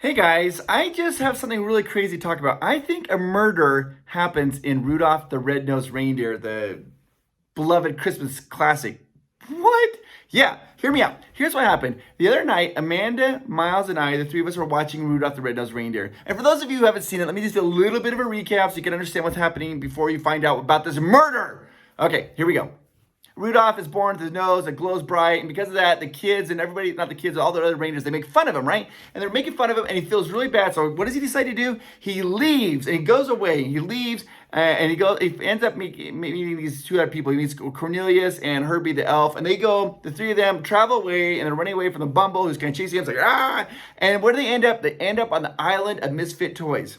Hey guys, I just have something really crazy to talk about. I think a murder happens in Rudolph the Red-Nosed Reindeer, the beloved Christmas classic. What? Yeah, hear me out. Here's what happened. The other night, Amanda, Miles, and I, the three of us, were watching Rudolph the Red-Nosed Reindeer. And for those of you who haven't seen it, let me just do a little bit of a recap so you can understand what's happening before you find out about this murder. Okay, here we go. Rudolph is born with his nose that glows bright, and because of that, the kids and everybody, not the kids, all the other reindeers, they make fun of him, right? And they're making fun of him, and he feels really bad. So what does he decide to do? He leaves, and he goes away. He leaves, and he ends up meeting these two other people. He meets Cornelius and Herbie the elf, and the three of them travel away, and they're running away from the Bumble, who's kind of chasing him. It's like, ah! And where do they end up? They end up on the island of misfit toys.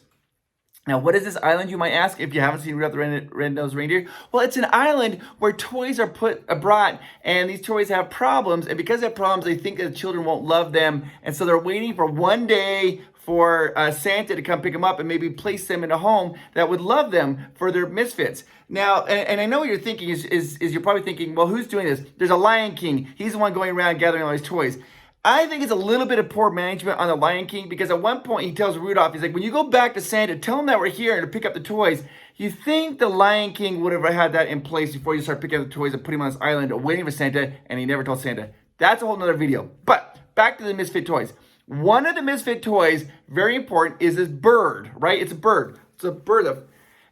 Now, what is this island, you might ask, if you haven't seen Rudolph the Red-Nosed Reindeer? Well, it's an island where toys are put abroad, and these toys have problems, and because they have problems, they think that the children won't love them, and so they're waiting for one day for Santa to come pick them up and maybe place them in a home that would love them for their misfits. Now, and I know what you're thinking is you're probably thinking, well, who's doing this? There's a Lion King. He's the one going around gathering all these toys. I think it's a little bit of poor management on the Lion King because at one point he tells Rudolph, he's like, when you go back to Santa, tell him that we're here to pick up the toys. You think the Lion King would have had that in place before you start picking up the toys and putting him on this island waiting for Santa, and he never told Santa. That's a whole nother video. But back to the misfit toys. One of the misfit toys, very important, is this bird, right? It's a bird. It's a bird.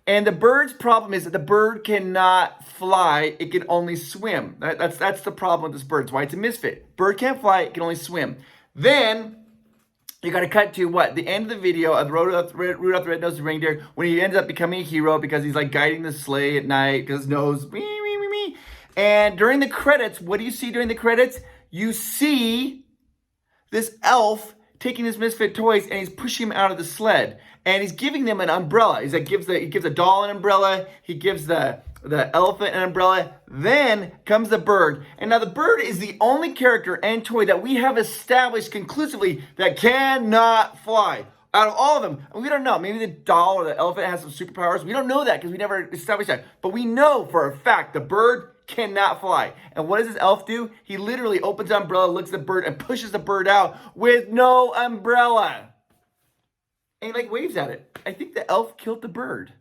And the bird's problem is that the bird cannot fly. It can only swim. That's the problem with this bird. That's why it's a misfit. Bird can't fly. It can only swim. Then you got to cut to what? The end of the video of Rudolph the Red-Nosed Reindeer when he ends up becoming a hero because he's like guiding the sleigh at night because his nose. And during the credits, what do you see during the credits? You see this elf taking his misfit toys and he's pushing him out of the sled. And he's giving them an umbrella. He gives a doll an umbrella. He gives the elephant an umbrella. Then comes the bird. And now the bird is the only character and toy that we have established conclusively that cannot fly. Out of all of them, and we don't know. Maybe the doll or the elephant has some superpowers. We don't know that because we never established that. But we know for a fact the bird cannot fly. And what does this elf do? He literally opens the umbrella, looks at the bird, and pushes the bird out with no umbrella. And he waves at it. I think the elf killed the bird.